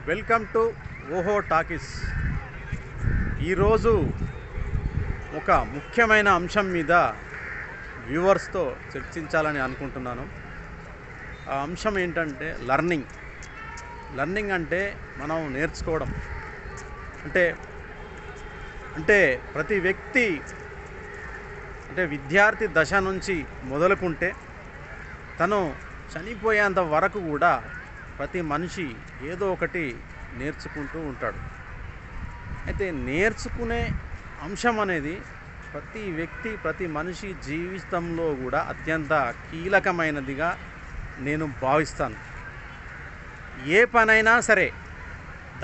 Welcome to ఓహో talkies. ఈరోజు ఒక ముఖ్యమైన అంశం మీద వ్యూవర్స్తో చర్చించాలని అనుకుంటున్నాను. ఆ అంశం ఏంటంటే లర్నింగ్ అంటే మనం నేర్చుకోవడం. అంటే అంటే ప్రతి వ్యక్తి విద్యార్థి దశ నుంచి మొదలుకుంటే తను చనిపోయేంత వరకు కూడా ప్రతి మనిషి ఏదో ఒకటి నేర్చుకుంటూ ఉంటాడు. అయితే నేర్చుకునే అంశం అనేది ప్రతి వ్యక్తి ప్రతి మనిషి జీవితంలో కూడా అత్యంత కీలకమైనదిగా నేను భావిస్తాను. ఏ పనైనా సరే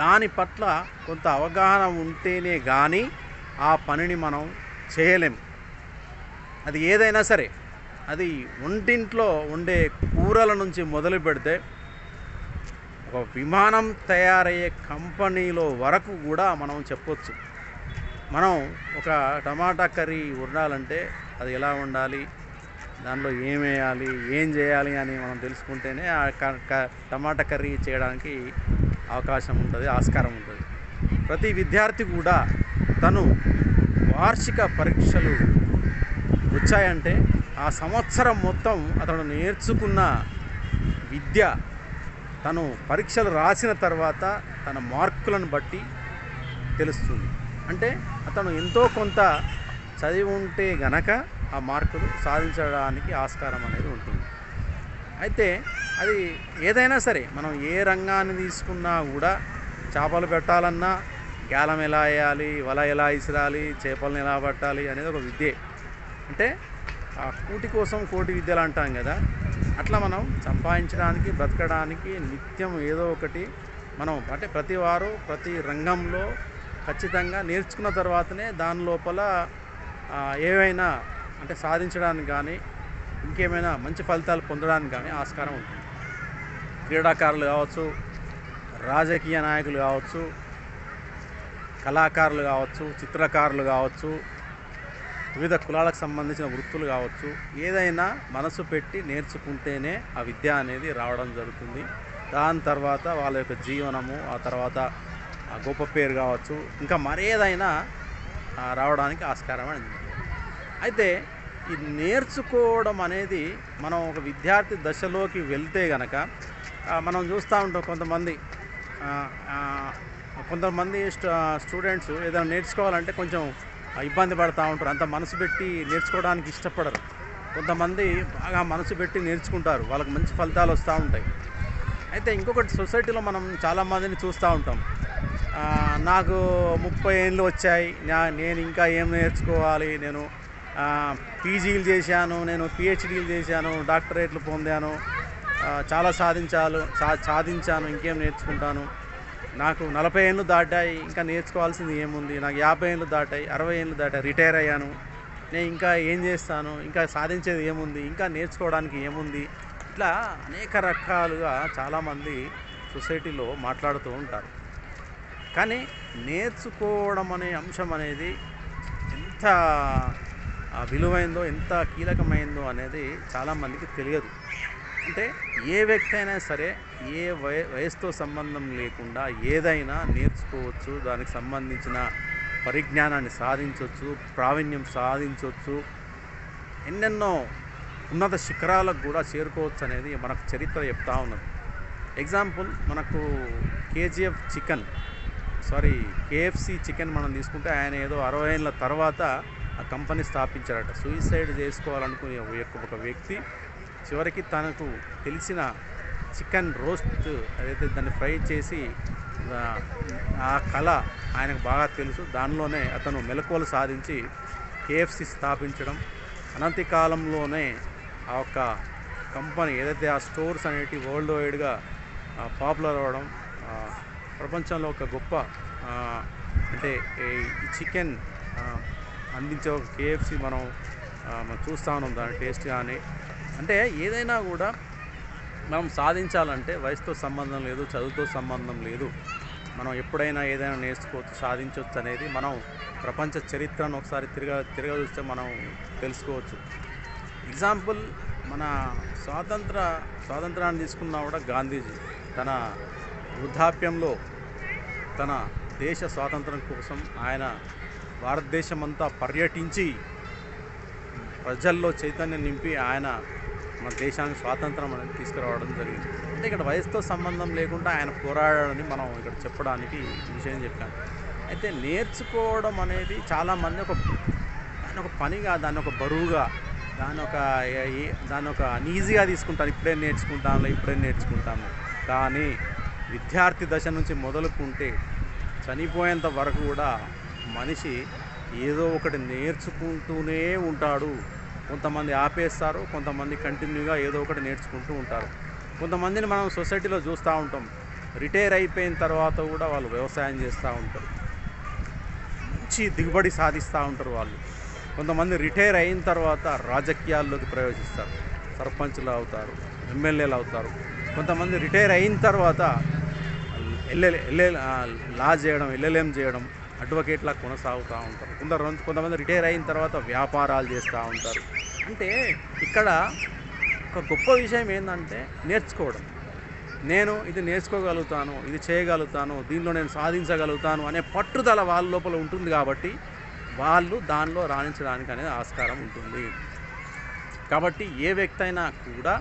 దాని పట్ల కొంత అవగాహన ఉంటేనే కానీ ఆ పనిని మనం చేయలేం. అది ఏదైనా సరే, అది వంటింట్లో ఉండే కూరల నుంచి మొదలు పెడితే ఒక విమానం తయారయ్యే కంపెనీలో వరకు కూడా మనం చెప్పొచ్చు. మనం ఒక టమాటా కర్రీ వండాలంటే అది ఎలా వండాలి, దానిలో ఏం వేయాలి, ఏం చేయాలి అని మనం తెలుసుకుంటేనే ఆ టమాటా కర్రీ చేయడానికి అవకాశం ఉంటుంది, ఆస్కారం ఉంటుంది. ప్రతి విద్యార్థి కూడా తను వార్షిక పరీక్షలు వచ్చాయంటే ఆ సంవత్సరం మొత్తం అతను నేర్చుకున్న విద్య తను పరీక్షలు రాసిన తర్వాత తన మార్కులను బట్టి తెలుస్తుంది. అంటే అతను ఎంతో కొంత చదివి ఉంటే గనక ఆ మార్కులు సాధించడానికి ఆస్కారం అనేది ఉంటుంది. అయితే అది ఏదైనా సరే, మనం ఏ రంగాన్ని తీసుకున్నా కూడా చేపలు పెట్టాలన్నా గాలం ఎలా వేయాలి, వల ఎలా ఇసిరాలి, చేపలను ఎలా పట్టాలి అనేది ఒక విద్యే. అంటే ఆ కూటి కోసం కోటి విద్యలు అంటాం కదా, అట్లా మనం సంపాదించడానికి బ్రతకడానికి నిత్యం ఏదో ఒకటి మనం అంటే ప్రతి వారు ప్రతి రంగంలో ఖచ్చితంగా నేర్చుకున్న తర్వాతనే దాని లోపల ఏవైనా అంటే సాధించడానికి కానీ ఇంకేమైనా మంచి ఫలితాలు పొందడానికి కానీ ఆస్కారం ఉంటుంది. క్రీడాకారులు కావచ్చు, రాజకీయ నాయకులు కావచ్చు, కళాకారులు కావచ్చు, చిత్రకారులు కావచ్చు, వివిధ కులాలకు సంబంధించిన వృత్తులు కావచ్చు, ఏదైనా మనసు పెట్టి నేర్చుకుంటేనే ఆ విద్య అనేది రావడం జరుగుతుంది. దాని తర్వాత వాళ్ళ యొక్క జీవనము, ఆ తర్వాత గొప్ప పేరు కావచ్చు, ఇంకా మరేదైనా రావడానికి ఆస్కారం అనేది. అయితే ఈ నేర్చుకోవడం అనేది మనం ఒక విద్యార్థి దశలోకి వెళ్తే గనక మనం చూస్తూ ఉంటాం. కొంతమంది స్టూడెంట్స్ ఏదైనా నేర్చుకోవాలంటే కొంచెం ఇబ్బంది పడుతూ ఉంటారు, అంత మనసు పెట్టి నేర్చుకోవడానికి ఇష్టపడరు. కొంతమంది బాగా మనసు పెట్టి నేర్చుకుంటారు, వాళ్ళకి మంచి ఫలితాలు వస్తూ ఉంటాయి. అయితే ఇంకొకటి, సొసైటీలో మనం చాలామందిని చూస్తూ ఉంటాం. నాకు 30 ఏళ్ళు వచ్చాయి, నేను ఇంకా ఏం నేర్చుకోవాలి, నేను పీజీలు చేశాను, నేను పిహెచ్డీలు చేశాను, డాక్టరేట్లు పొందాను, చాలా సాధించాను, ఇంకేం నేర్చుకుంటాను, నాకు 40 ఏళ్ళు దాటాయి, ఇంకా నేర్చుకోవాల్సింది ఏముంది, నాకు 50 ఏళ్ళు దాటాయి, 60 ఏళ్ళు దాటాయి, రిటైర్ అయ్యాను, నేను ఇంకా ఏం చేస్తాను, ఇంకా సాధించేది ఏముంది, ఇంకా నేర్చుకోవడానికి ఏముంది, ఇట్లా అనేక రకాలుగా చాలామంది సొసైటీలో మాట్లాడుతూ ఉంటారు. కానీ నేర్చుకోవడం అనే అంశం అనేది ఎంత విలువైందో, ఎంత కీలకమైందో అనేది చాలామందికి తెలియదు. అంటే ఏ వ్యక్తి అయినా సరే ఏ వయసుతో సంబంధం లేకుండా ఏదైనా నేర్చుకోవచ్చు, దానికి సంబంధించిన పరిజ్ఞానాన్ని సాధించవచ్చు, ప్రావీణ్యం సాధించవచ్చు, ఎన్నెన్నో ఉన్నత శిఖరాలకు కూడా చేరుకోవచ్చు అనేది మనకు చరిత్ర చెప్తా ఉన్నది. ఎగ్జాంపుల్, మనకు KFC చికెన్ మనం తీసుకుంటే ఆయన ఏదో 60 ఏళ్ళ తర్వాత ఆ కంపెనీ స్థాపించారట. సూసైడ్ చేసుకోవాలనుకునే ఒక వ్యక్తి చివరికి తనకు తెలిసిన చికెన్ రోస్ట్ అదైతే దాన్ని ఫ్రై చేసి ఆ కళ ఆయనకు బాగా తెలుసు, దానిలోనే అతను మెలకువలు సాధించి KFC స్థాపించడం, అనతి కాలంలోనే ఆ యొక్క కంపెనీ ఏదైతే ఆ స్టోర్స్ అనేవి వరల్డ్ వైడ్గా పాపులర్ అవ్వడం, ప్రపంచంలో ఒక గొప్ప అంటే ఈ చికెన్ అందించే ఒక KFC మనం చూస్తూ ఉన్నాం, దాని టేస్ట్ కానీ. అంటే ఏదైనా కూడా మనం సాధించాలంటే వయసుతో సంబంధం లేదు, చదువుతో సంబంధం లేదు, మనం ఎప్పుడైనా ఏదైనా నేర్చుకోవచ్చు, సాధించవచ్చు అనేది మనం ప్రపంచ చరిత్రను ఒకసారి తిరగ మనం తెలుసుకోవచ్చు. ఎగ్జాంపుల్, మన స్వాతంత్రాన్ని తీసుకున్నా కూడా గాంధీజీ తన వృద్ధాప్యంలో తన దేశ స్వాతంత్రం కోసం ఆయన భారతదేశమంతా పర్యటించి ప్రజల్లో చైతన్యం నింపి ఆయన మన దేశానికి స్వాతంత్రం అనేది తీసుకురావడం జరిగింది. అంటే ఇక్కడ వయసుతో సంబంధం లేకుండా ఆయన పోరాడాడని మనం ఇక్కడ చెప్పడానికి ఈ విషయం చెప్పాను. అయితే నేర్చుకోవడం అనేది చాలామంది దాన్ని ఒక పనిగా, దాన్ని ఒక బరువుగా, దాన్ని ఒక అనీజీగా తీసుకుంటారు. ఇప్పుడే నేర్చుకుంటాము. కానీ విద్యార్థి దశ నుంచి మొదలుకుంటే చనిపోయేంత వరకు కూడా మనిషి ఏదో ఒకటి నేర్చుకుంటూనే ఉంటాడు. కొంతమంది ఆపేస్తారు, కొంతమంది కంటిన్యూగా ఏదో ఒకటి నేర్చుకుంటూ ఉంటారు. కొంతమందిని మనం సొసైటీలో చూస్తూ ఉంటాం, రిటైర్ అయిపోయిన తర్వాత కూడా వాళ్ళు వ్యవసాయం చేస్తూ ఉంటారు, మంచి దిగుబడి సాధిస్తూ ఉంటారు వాళ్ళు. కొంతమంది రిటైర్ అయిన తర్వాత రాజకీయాల్లోకి ప్రవేశిస్తారు, సర్పంచ్లు అవుతారు, ఎమ్మెల్యేలు అవుతారు. కొంతమంది రిటైర్ అయిన తర్వాత లా చేయడం, ఎల్ఎల్ఎం చేయడం, అడ్వకేట్లా కొనసాగుతూ ఉంటారు. కొంతమంది రిటైర్ అయిన తర్వాత వ్యాపారాలు చేస్తూ ఉంటారు. అంటే ఇక్కడ ఒక గొప్ప విషయం ఏంటంటే నేర్చుకోవడం. నేను ఇది నేర్చుకోగలుగుతాను, ఇది చేయగలుగుతాను, దీనిలో నేను సాధించగలుగుతాను అనే పట్టుదల వాళ్ళ లోపల ఉంటుంది. కాబట్టి వాళ్ళు దానిలో రాణించడానికి అనేది ఆస్కారం ఉంటుంది. కాబట్టి ఏ వ్యక్తి అయినా కూడా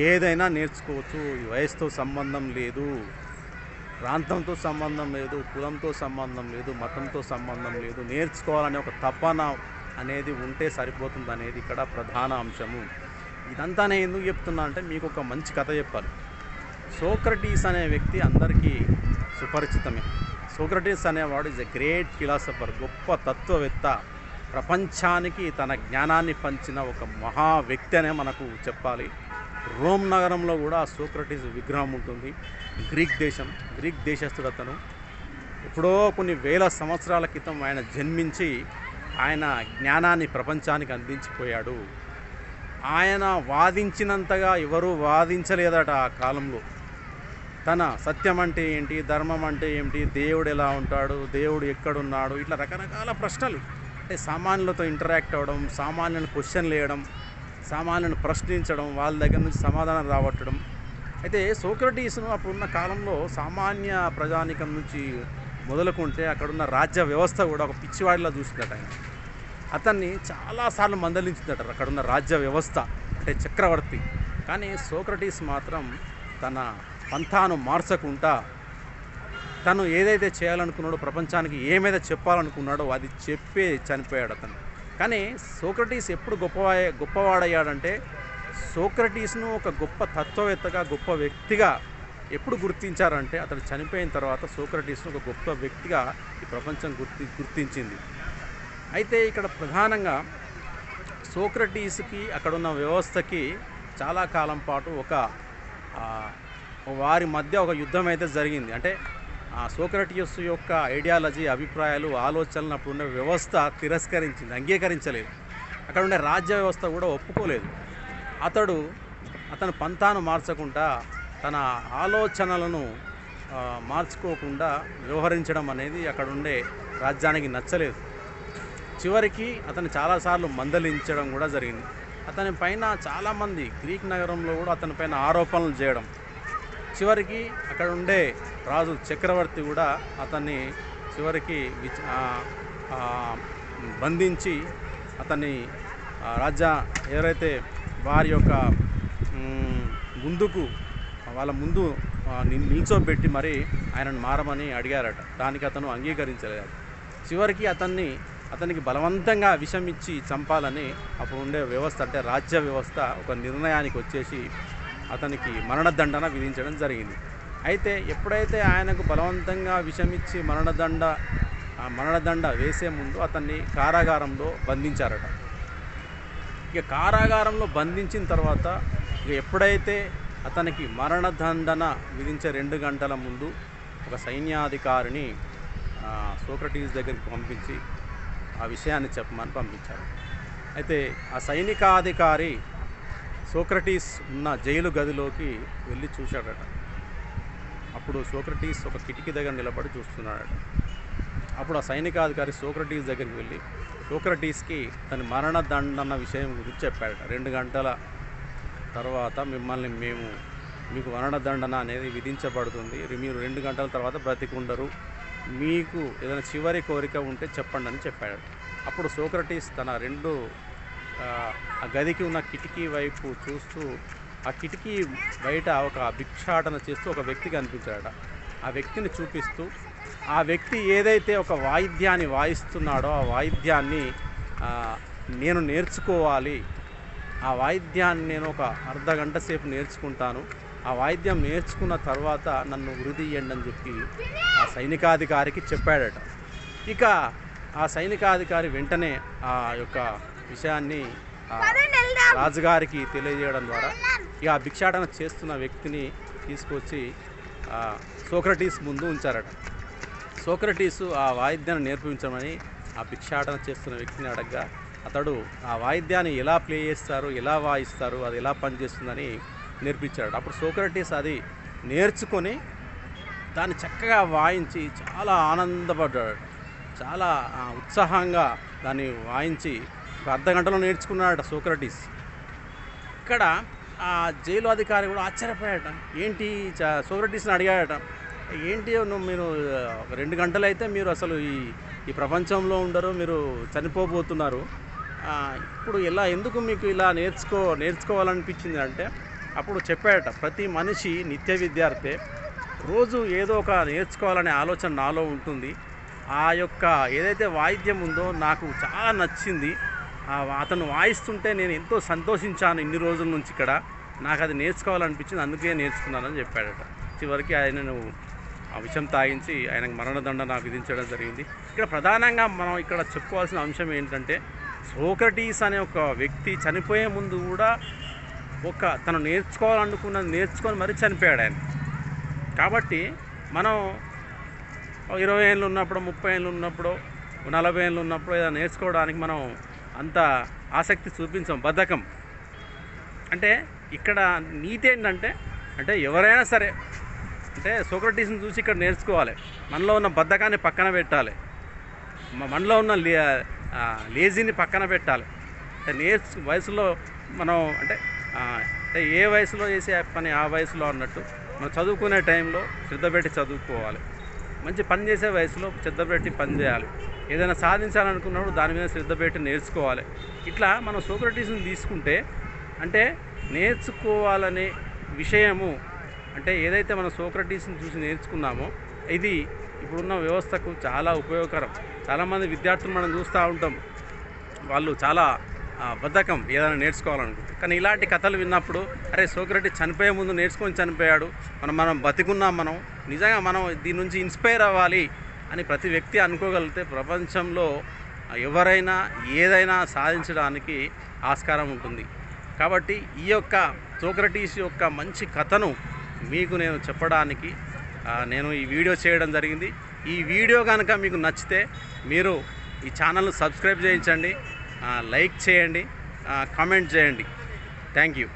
ఏదైనా నేర్చుకోవచ్చు. వయసుతో సంబంధం లేదు, ప్రాంతంతో సంబంధం లేదు, కులంతో సంబంధం లేదు, మతంతో సంబంధం లేదు. నేర్చుకోవాలనే ఒక తపన అనేది ఉంటే సరిపోతుంది అనేది ఇక్కడ ప్రధాన అంశము. ఇదంతా నేను ఎందుకు చెప్తున్నా అంటే మీకు ఒక మంచి కథ చెప్పాలి. సోక్రటీస్ అనే వ్యక్తి అందరికీ సుపరిచితమే. సోక్రటీస్ అనేవాడు ఈజ్ ఎ గ్రేట్ ఫిలాసఫర్, గొప్ప తత్వవేత్త, ప్రపంచానికి తన జ్ఞానాన్ని పంచిన ఒక మహా వ్యక్తి అనే మనకు చెప్పాలి. రోమ్ నగరంలో కూడా సోక్రటీస్ విగ్రహం ఉంటుంది. గ్రీక్ దేశస్థుడు అతను. ఎప్పుడో కొన్ని వేల సంవత్సరాల క్రితం ఆయన జన్మించి ఆయన జ్ఞానాన్ని ప్రపంచానికి అందించిపోయాడు. ఆయన వాదించినంతగా ఎవరూ వాదించలేదట ఆ కాలంలో. తన సత్యం అంటే ఏంటి, ధర్మం అంటే ఏమిటి, దేవుడు ఎలా ఉంటాడు, దేవుడు ఎక్కడున్నాడు, ఇట్లా రకరకాల ప్రశ్నలు. అంటే సామాన్యులతో ఇంటరాక్ట్ అవ్వడం, సామాన్యులను క్వశ్చన్లు వేయడం, సామాన్యులను ప్రశ్నించడం, వాళ్ళ దగ్గర నుంచి సమాధానం రాబట్టడం. అయితే సోక్రటీస్ను అప్పుడున్న కాలంలో సామాన్య ప్రజానికం నుంచి మొదలుకుంటే అక్కడున్న రాజ్య వ్యవస్థ కూడా ఒక పిచ్చివాడిలా చూసిందట. ఆయన అతన్ని చాలాసార్లు మందలించిందట అక్కడున్న రాజ్య వ్యవస్థ, అంటే చక్రవర్తి. కానీ సోక్రటీస్ మాత్రం తన పంథాను మార్చకుండా తను ఏదైతే చేయాలనుకున్నాడో, ప్రపంచానికి ఏమైతే చెప్పాలనుకున్నాడో అది చెప్పే చనిపోయాడు అతను. కానీ సోక్రటీస్ ఎప్పుడు గొప్పవాడయ్యాడంటే, సోక్రటీస్ను ఒక గొప్ప తత్వవేత్తగా, గొప్ప వ్యక్తిగా ఎప్పుడు గుర్తించారంటే అతను చనిపోయిన తర్వాత సోక్రటీస్ను ఒక గొప్ప వ్యక్తిగా ఈ ప్రపంచం గుర్తించింది. అయితే ఇక్కడ ప్రధానంగా సోక్రటీస్కి అక్కడున్న వ్యవస్థకి చాలా కాలం పాటు వారి మధ్య ఒక యుద్ధం అయితే జరిగింది. అంటే సోక్రటీస్ యొక్క ఐడియాలజీ, అభిప్రాయాలు, ఆలోచనలు అప్పుడున్న వ్యవస్థ తిరస్కరించింది, అంగీకరించలేదు. అక్కడ ఉండే రాజ్య వ్యవస్థ కూడా ఒప్పుకోలేదు. అతను పంతాను మార్చకుండా, తన ఆలోచనలను మార్చుకోకుండా వ్యవహరించడం అనేది అక్కడ ఉండే రాజ్యానికి నచ్చలేదు. చివరికి అతను చాలాసార్లు మందలించడం కూడా జరిగింది. అతని పైన చాలామంది గ్రీక్ నగరంలో కూడా అతని పైన ఆరోపణలు చేయడం, చివరికి అక్కడ ఉండే రాజు చక్రవర్తి కూడా అతన్ని చివరికి బంధించి అతన్ని ఎవరైతే వారి యొక్క వాళ్ళ ముందు నిల్చోబెట్టి మరి ఆయనను మారమని అడిగారట. దానికి అతను అంగీకరించలేదు. చివరికి అతనికి బలవంతంగా విషం ఇచ్చి చంపాలని అప్పుడు ఉండే వ్యవస్థ, అంటే రాజ్య వ్యవస్థ ఒక నిర్ణయానికి వచ్చేసి అతనికి మరణదండన విధించడం జరిగింది. అయితే ఎప్పుడైతే ఆయనకు బలవంతంగా విషమిచ్చి మరణదండ వేసే ముందు అతన్ని కారాగారంలో బంధించారట. ఇక కారాగారంలో బంధించిన తర్వాత ఎప్పుడైతే అతనికి మరణదండన విధించే 2 గంటల ముందు ఒక సైన్యాధికారిని సోక్రటీస్ దగ్గరికి పంపించి ఆ విషయాన్ని చెప్పమని పంపించారు. అయితే ఆ సైనికాధికారి సోక్రటీస్ ఉన్న జైలు గదిలోకి వెళ్ళి చూశాడట. అప్పుడు సోక్రటీస్ ఒక కిటికీ దగ్గర నిలబడి చూస్తున్నాడట. అప్పుడు ఆ సైనికాధికారి సోక్రటీస్ దగ్గరికి వెళ్ళి సోక్రటీస్కి తన మరణదండన విషయం గురించి చెప్పాడట. 2 గంటల తర్వాత మిమ్మల్ని మేము మీకు మరణదండన అనేది విధించబడుతుంది. మీరు 2 గంటల తర్వాత బ్రతికుండరు. మీకు ఏదైనా చివరి కోరిక ఉంటే చెప్పండి అని చెప్పాడు. అప్పుడు సోక్రటీస్ తన ఆ గదికి ఉన్న కిటికీ వైపు చూస్తూ ఆ కిటికీ బయట ఒక భిక్షాటన చేస్తూ ఒక వ్యక్తి కనిపించాడట. ఆ వ్యక్తిని చూపిస్తూ ఆ వ్యక్తి ఏదైతే ఒక వాయిద్యాన్ని వాయిస్తున్నాడో ఆ వాయిద్యాన్ని నేను నేర్చుకోవాలి, ఆ వాయిద్యాన్ని నేను ఒక అర్ధగంట సేపు నేర్చుకుంటాను, ఆ వాయిద్యం నేర్చుకున్న తర్వాత నన్ను ఉరిదీయండి అని చెప్పి ఆ సైనికాధికారికి చెప్పాడట. ఇక ఆ సైనికాధికారి వెంటనే ఆ యొక్క విషయాన్ని రాజుగారికి తెలియజేయడం ద్వారా ఇక ఆ భిక్షాటన చేస్తున్న వ్యక్తిని తీసుకొచ్చి సోక్రటీస్ ముందు ఉంచారట. సోక్రటీసు ఆ వాయిద్యాన్ని నేర్పించమని ఆ భిక్షాటన చేస్తున్న వ్యక్తిని అడగగా అతడు ఆ వాయిద్యాన్ని ఎలా ప్లే చేస్తారు, ఎలా వాయిస్తారు, అది ఎలా పనిచేస్తుందని నేర్పించాడు. అప్పుడు సోక్రటీస్ అది నేర్చుకొని దాన్ని చక్కగా వాయించి చాలా ఆనందపడ్డాడు. చాలా ఉత్సాహంగా దాన్ని వాయించి ఒక అర్ధగంటలో నేర్చుకున్నాడట సోక్రటీస్. ఇక్కడ ఆ జైలు అధికారి కూడా ఆశ్చర్యపోయాడట. ఏంటి సోక్రటీస్ని అడిగాడట, ఏంటి మీరు 2 గంటలు అయితే మీరు అసలు ఈ ప్రపంచంలో ఉండరు, మీరు చనిపోబోతున్నారు, ఇప్పుడు ఎందుకు మీకు ఇలా నేర్చుకోవాలనిపించింది అంటే అప్పుడు చెప్పాడట, ప్రతి మనిషి నిత్య విద్యార్థి, రోజు ఏదో ఒక నేర్చుకోవాలనే ఆలోచన నాలో ఉంటుంది. ఆ యొక్క ఏదైతే వాయిద్యం ఉందో నాకు చాలా నచ్చింది, అతను వాయిస్తుంటే నేను ఎంతో సంతోషించాను ఇన్ని రోజుల నుంచి ఇక్కడ, నాకు అది నేర్చుకోవాలనిపించింది, అందుకే నేర్చుకున్నానని చెప్పాడట. చివరికి ఆయనను ఆ విషయం తాగించి ఆయనకు మరణదండన విధించడం జరిగింది. ఇక్కడ ప్రధానంగా మనం ఇక్కడ చెప్పుకోవాల్సిన అంశం ఏంటంటే సోక్రటీస్ అనే ఒక వ్యక్తి చనిపోయే ముందు కూడా తను నేర్చుకోవాలనుకున్నది నేర్చుకొని మరీ చనిపోయాడు ఆయన. కాబట్టి మనం 20 ఏళ్ళు ఉన్నప్పుడు, 30 ఏళ్ళు ఉన్నప్పుడు, 40 ఏళ్ళు ఉన్నప్పుడు ఏదైనా నేర్చుకోవడానికి మనం అంత ఆసక్తి చూపించాం, బద్ధకం. అంటే ఇక్కడ నీతి ఏంటంటే ఎవరైనా సరే సోక్రటీస్ని చూసి ఇక్కడ నేర్చుకోవాలి, మనలో ఉన్న బద్ధకాన్ని పక్కన పెట్టాలి, మనలో ఉన్న లేజీని పక్కన పెట్టాలి. వయసులో మనం ఏ వయసులో చేసే పని ఆ వయసులో అన్నట్టు మనం చదువుకునే టైంలో శ్రద్ధ పెట్టి చదువుకోవాలి, మంచి పని చేసే వయసులో శ్రద్ధ పెట్టి పని చేయాలి, ఏదైనా సాధించాలనుకున్నప్పుడు దాని మీద శ్రద్ధ పెట్టి నేర్చుకోవాలి. ఇట్లా మనం సోక్రటీస్ని తీసుకుంటే నేర్చుకోవాలనే విషయము ఏదైతే మనం సోక్రటీస్ని చూసి నేర్చుకున్నామో ఇది ఇప్పుడున్న వ్యవస్థకు చాలా ఉపయోగకరం. చాలామంది విద్యార్థులు మనం చూస్తూ ఉంటాం, వాళ్ళు చాలా బద్ధకం ఏదైనా నేర్చుకోవాలనుకుంటే. కానీ ఇలాంటి కథలు విన్నప్పుడు సోక్రటీస్ చనిపోయే ముందు నేర్చుకొని చనిపోయాడు, మనం బతికున్నాం, మనం నిజంగా మనం దీని నుంచి ఇన్స్పైర్ అవ్వాలి అని ప్రతి వ్యక్తి అనుకోగలిగితే ప్రపంచంలో ఎవరైనా ఏదైనా సాధించడానికి ఆస్కారం ఉంటుంది. కాబట్టి ఈ యొక్క సోక్రటీస్ యొక్క మంచి కథను మీకు నేను చెప్పడానికి నేను ఈ వీడియో చేయడం జరిగింది. ఈ వీడియో కనుక మీకు నచ్చితే మీరు ఈ ఛానల్ను సబ్స్క్రైబ్ చేయించండి, లైక్ చేయండి, కామెంట్ చేయండి. Thank you.